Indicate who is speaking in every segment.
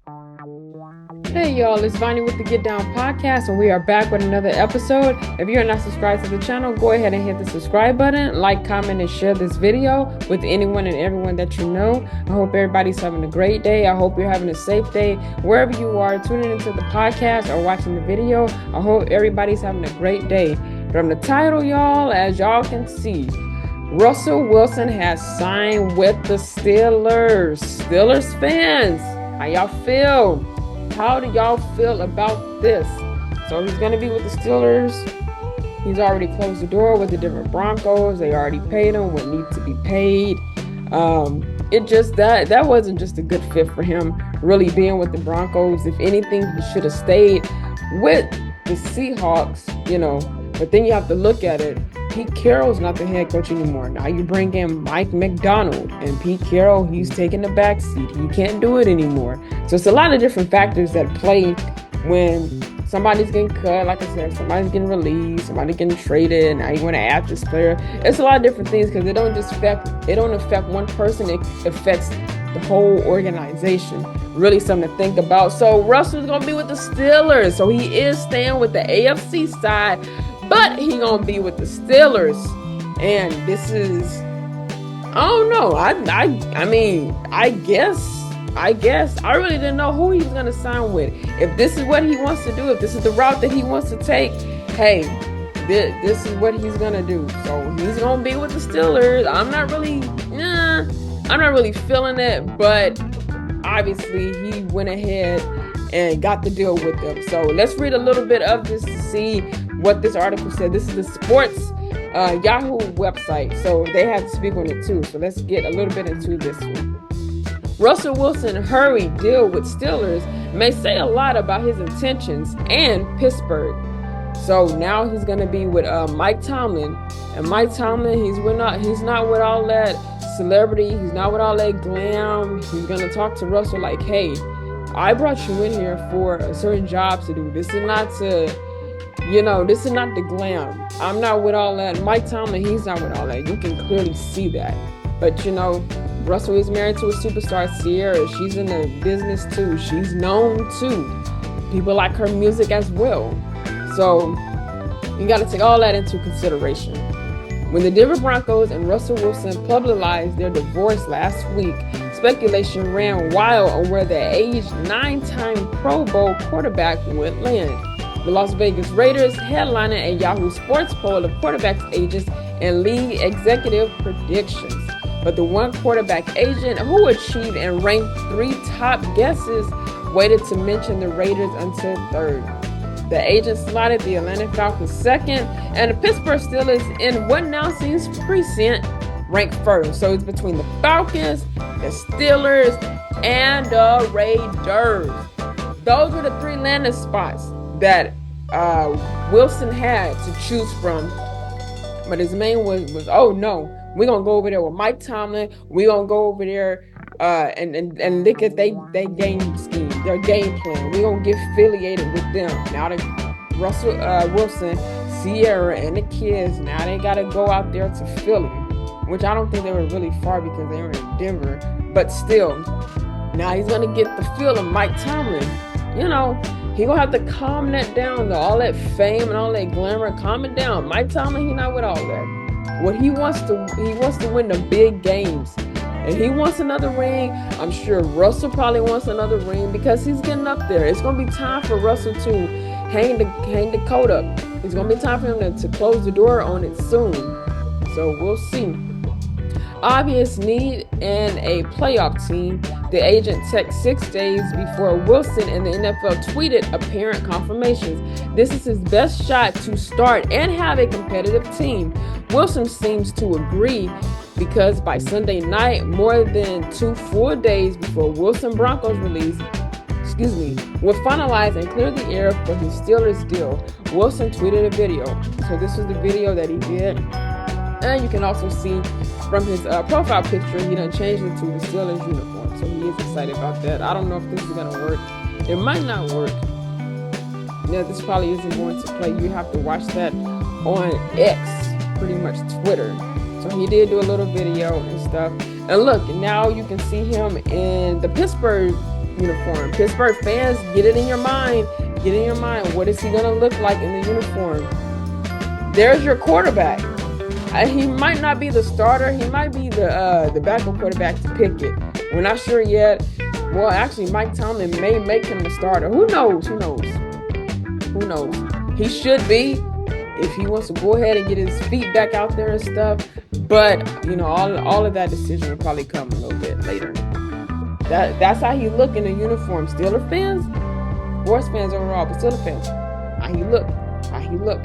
Speaker 1: Hey y'all, it's Vonnie with the Get Down Podcast, and we are back with another episode. If you're not subscribed to the channel, go ahead and hit the subscribe button, like, comment, and share this video with anyone and everyone that you know. I hope everybody's having a great day. I hope you're having a safe day wherever you are tuning into the podcast or watching the video. I hope everybody's having a great day. From the title, y'all, as y'all can see, Russell Wilson has signed with the Steelers. Steelers fans, how y'all feel? How do y'all feel about this? So he's going to be with the Steelers. He's already closed the door with the different Broncos. They already paid him what needs to be paid. It just that wasn't just a good fit for him, really being with the Broncos. If anything, he should have stayed with the Seahawks, But then you have to look at it. Pete Carroll's not the head coach anymore. Now you bring in Mike McDonald, and Pete Carroll, he's taking the back seat. He can't do it anymore. So it's a lot of different factors that play when somebody's getting cut. Like I said, somebody's getting released, somebody's getting traded, and now you want to add this player. It's a lot of different things because it don't affect one person. It affects the whole organization. Really something to think about. So Russell's gonna be with the Steelers. So he is staying with the AFC side, but he gonna be with the Steelers. And this is, I don't know. I guess I really didn't know who he was gonna sign with. If this is what he wants to do, if this is the route that he wants to take, hey, this is what he's gonna do. So he's gonna be with the Steelers. I'm not really feeling it, but obviously he went ahead and got the deal with them. So let's read a little bit of this to see what this article said. This is the sports Yahoo website, so they have to speak on it too. So let's get a little bit into this one. Russell Wilson hurried deal with Steelers may say a lot about his intentions and Pittsburgh. So now he's going to be with Mike Tomlin, and Mike Tomlin, he's not with all that celebrity, he's not with all that glam. He's going to talk to Russell like, hey, I brought you in here for a certain job to do. This is not the glam. I'm not with all that. Mike Tomlin, he's not with all that. You can clearly see that. But Russell is married to a superstar, Sierra. She's in the business too. She's known too. People like her music as well. So you got to take all that into consideration. When the Denver Broncos and Russell Wilson publicized their divorce last week, speculation ran wild on where the aged 9-time Pro Bowl quarterback would land. The Las Vegas Raiders headlining a Yahoo Sports poll of quarterbacks agents and league executive predictions. But the one quarterback agent who achieved and ranked 3 top guesses waited to mention the Raiders until third. The agent slotted the Atlanta Falcons second, and the Pittsburgh Steelers in what now seems prescient ranked first. So it's between the Falcons, the Steelers, and the Raiders. Those were the 3 landing spots that Wilson had to choose from. But his main was oh no, we're going to go over there with Mike Tomlin. We're going to go over there and look at their game scheme, their game plan. We're going to get affiliated with them. Now that Russell Wilson, Sierra, and the kids, now they got to go out there to Philly, which I don't think they were really far because they were in Denver. But still, now he's going to get the feel of Mike Tomlin. He going to have to calm that down, all that fame and all that glamour. Calm it down. Mike Tomlin, he not with all that. What he wants to win the big games. And he wants another ring. I'm sure Russell probably wants another ring because he's getting up there. It's going to be time for Russell to hang the coat up. It's going to be time for him to close the door on it soon. So we'll see. Obvious need in a playoff team. The agent texted 6 days before Wilson and the NFL tweeted apparent confirmations. This is his best shot to start and have a competitive team. Wilson seems to agree because by Sunday night, more than 2 full days before Wilson Broncos release, would finalize and clear the air for his Steelers deal. Wilson tweeted a video. So this was the video that he did. And you can also see from his profile picture, he done changed it to the Steelers uniform. So he is excited about that. I don't know if this is going to work. It might not work. Yeah, this probably isn't going to play. You have to watch that on X, pretty much Twitter. So he did do a little video and stuff. And look, now you can see him in the Pittsburgh uniform. Pittsburgh fans, get it in your mind. Get in your mind. What is he going to look like in the uniform? There's your quarterback. He might not be the starter. He might be the backup quarterback to Pickett. We're not sure yet. Well, actually, Mike Tomlin may make him the starter. Who knows? Who knows? Who knows? He should be, if he wants to go ahead and get his feet back out there and stuff. But, you know, all of that decision will probably come a little bit later. That's how he look in the uniform. Steelers fans, Force fans overall, but Steelers fans, how he look.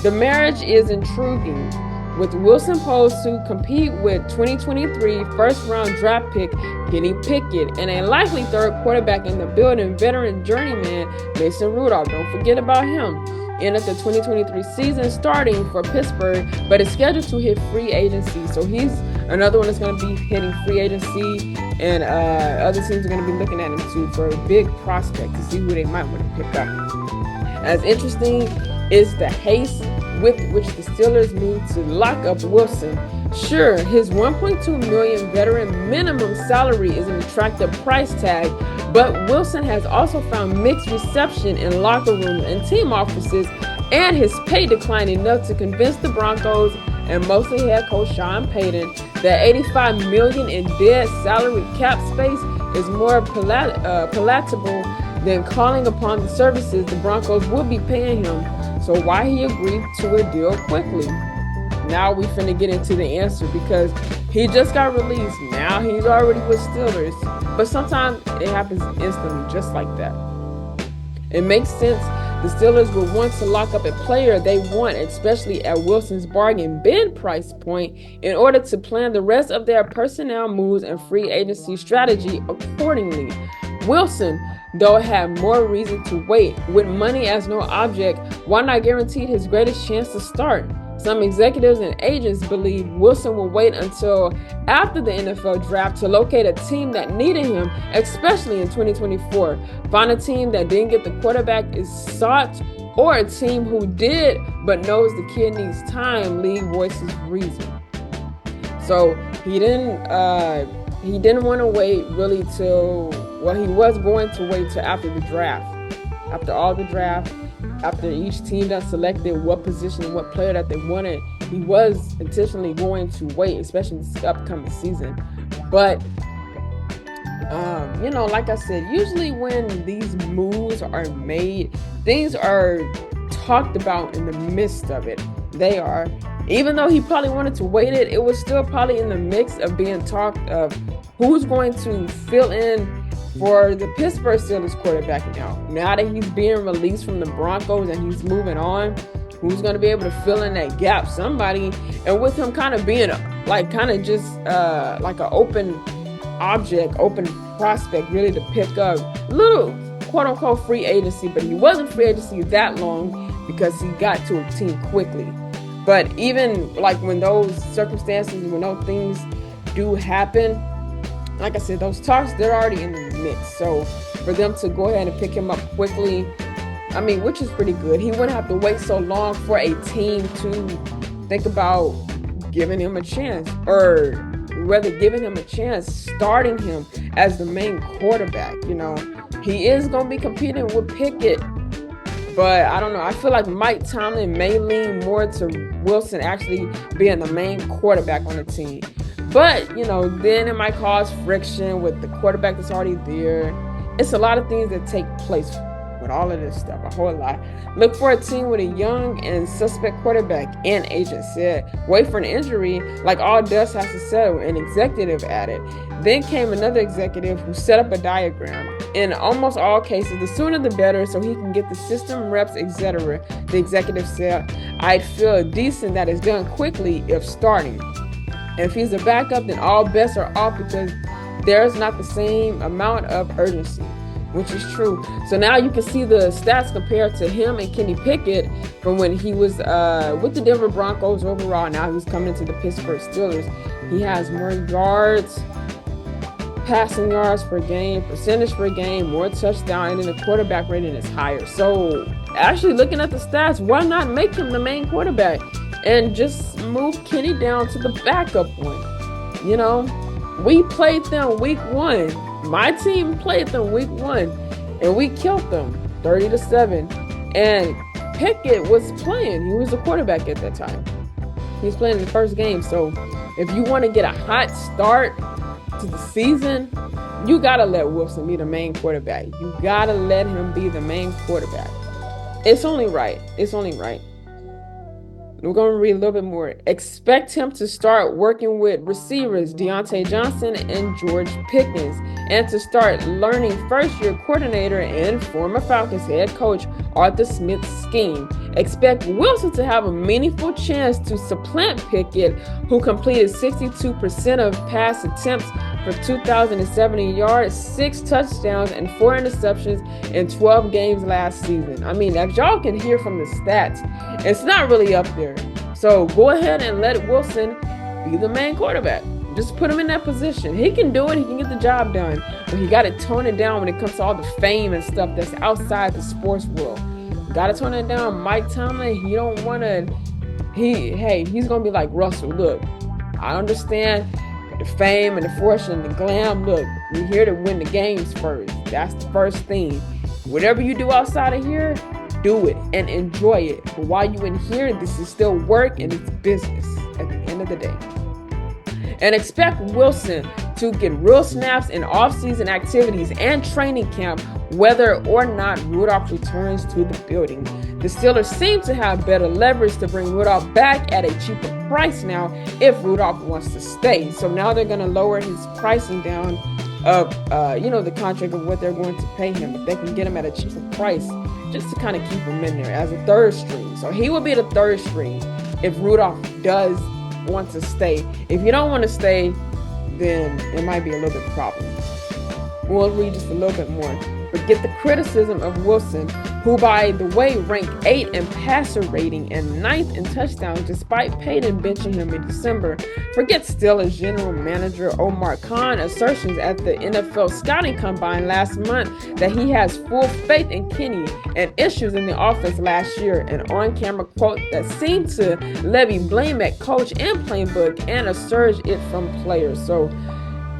Speaker 1: The marriage is intriguing, with Wilson posed to compete with 2023 first-round draft pick Kenny Pickett and a likely third quarterback in the building, veteran journeyman Mason Rudolph. Don't forget about him. Ended the 2023 season starting for Pittsburgh, but is scheduled to hit free agency. So he's another one that's going to be hitting free agency, and other teams are going to be looking at him too for a big prospect to see who they might want to pick up. As interesting is the haste with which the Steelers need to lock up Wilson. Sure, his $1.2 million veteran minimum salary is an attractive price tag, but Wilson has also found mixed reception in locker rooms and team offices, and his pay declined enough to convince the Broncos and mostly head coach Sean Payton that $85 million in dead salary cap space is more palatable than calling upon the services the Broncos would be paying him. So why he agreed to a deal quickly? Now we finna get into the answer, because he just got released. Now he's already with Steelers. But sometimes it happens instantly, just like that. It makes sense. The Steelers will want to lock up a player they want, especially at Wilson's bargain bin price point, in order to plan the rest of their personnel moves and free agency strategy accordingly. Wilson, though, had more reason to wait. With money as no object, why not guarantee his greatest chance to start? Some executives and agents believe Wilson will wait until after the NFL draft to locate a team that needed him, especially in 2024. Find a team that didn't get the quarterback is sought, or a team who did but knows the kid needs time, league voices reason. So he didn't want to wait really till, well, he was going to wait till after the draft. After all the draft, after each team that selected what position and what player that they wanted, he was intentionally going to wait, especially this upcoming season. But, you know, like I said, usually when these moves are made, things are talked about in the midst of it. They are. Even though he probably wanted to wait it was still probably in the mix of being talked of who's going to fill in for the Pittsburgh Steelers quarterback now that he's being released from the Broncos and he's moving on. Who's going to be able to fill in that gap? Somebody. And with him kind of being like an open object, open prospect really to pick up, little quote unquote free agency, but he wasn't free agency that long because he got to a team quickly. But even like when those circumstances, when those things do happen, like I said, those talks, they're already in the mix. So for them to go ahead and pick him up quickly, I mean, which is pretty good. He wouldn't have to wait so long for a team to think about giving him a chance, or rather giving him a chance, starting him as the main quarterback. You know, he is going to be competing with Pickett, but I don't know. I feel like Mike Tomlin may lean more to Wilson actually being the main quarterback on the team. But, you know, then it might cause friction with the quarterback that's already there. It's a lot of things that take place with all of this stuff, a whole lot. Look for a team with a young and suspect quarterback, an agent said. Wait for an injury, like all dust has to settle, an executive added. Then came another executive who set up a diagram. In almost all cases, the sooner the better, so he can get the system reps, etc. The executive said, I'd feel decent that it's done quickly if starting. If he's a backup, then all bets are off because there's not the same amount of urgency, which is true. So now you can see the stats compared to him and Kenny Pickett from when he was with the Denver Broncos overall. Now he's coming into the Pittsburgh Steelers. He has more yards, passing yards per game, percentage per game, more touchdowns, and then the quarterback rating is higher. So actually looking at the stats, why not make him the main quarterback and just move Kenny down to the backup one? You know, we played them week 1. My team played them week 1, and we killed them 30-7. And Pickett was playing. He was the quarterback at that time. He was playing in the first game. So if you want to get a hot start to the season, you got to let Wilson be the main quarterback. You got to let him be the main quarterback. It's only right. It's only right. We're going to read a little bit more. Expect him to start working with receivers Deontay Johnson and George Pickens, and to start learning first-year coordinator and former Falcons head coach Arthur Smith's scheme. Expect Wilson to have a meaningful chance to supplant Pickett, who completed 62% of pass attempts for 2,070 yards, 6 touchdowns, and 4 interceptions in 12 games last season. I mean, as y'all can hear from the stats, it's not really up there. So go ahead and let Wilson be the main quarterback. Just put him in that position. He can do it. He can get the job done. But he got to tone it down when it comes to all the fame and stuff that's outside the sports world. Got to tone it down. Mike Tomlin, he don't want to... He's going to be like, Russell, look, I understand the fame and the fortune and the glam. Look, we're here to win the games first. That's the first thing. Whatever you do outside of here, do it and enjoy it. But while you in here, this is still work and it's business at the end of the day. And expect Wilson to get real snaps in off-season activities and training camp, whether or not Rudolph returns to the building. The Steelers seem to have better leverage to bring Rudolph back at a cheaper price now if Rudolph wants to stay. So now they're going to lower his pricing down of, the contract of what they're going to pay him. If they can get him at a cheaper price, just to kind of keep him in there as a third string. So he will be the third string if Rudolph does want to stay. If you don't want to stay, then it might be a little bit of a problem. We'll read just a little bit more. Forget the criticism of Wilson, who, by the way, ranked 8th in passer rating and 9th in touchdowns despite Peyton benching him in December. Forget Steelers general manager Omar Khan's assertions at the NFL scouting combine last month that he has full faith in Kenny and issues in the offense last year. An on-camera quote that seemed to levy blame at coach and playbook and assert it from players. So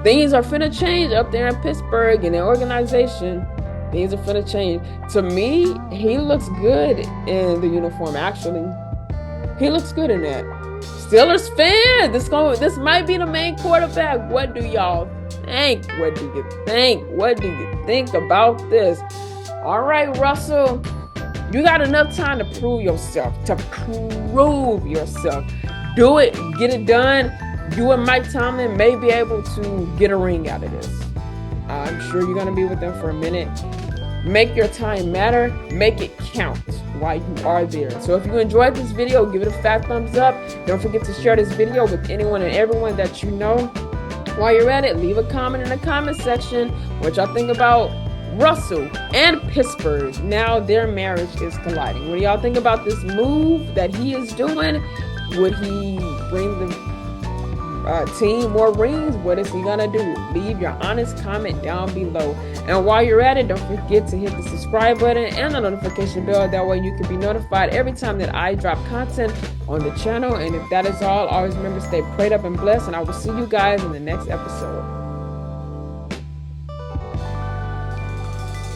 Speaker 1: things are finna change up there in Pittsburgh in the organization. Things are finna change. To me, he looks good in the uniform, actually. He looks good in that. Steelers fan, this might be the main quarterback. What do y'all think? What do you think? What do you think about this? All right, Russell, you got enough time to prove yourself. Do it. Get it done. You and Mike Tomlin may be able to get a ring out of this. I'm sure you're going to be with them for a minute. Make your time matter. Make it count while you are there. So if you enjoyed this video, give it a fat thumbs up. Don't forget to share this video with anyone and everyone that you know. While you're at it, leave a comment in the comment section what y'all think about Russell and Pittsburgh. Now their marriage is colliding. What do y'all think about this move that he is doing? Would he bring the team more rings? What is he gonna do? Leave your honest comment down below. And while you're at it, don't forget to hit the subscribe button and the notification bell. That way you can be notified every time that I drop content on the channel. And if that is all, always remember, stay prayed up and blessed, and I will see you guys in the next episode.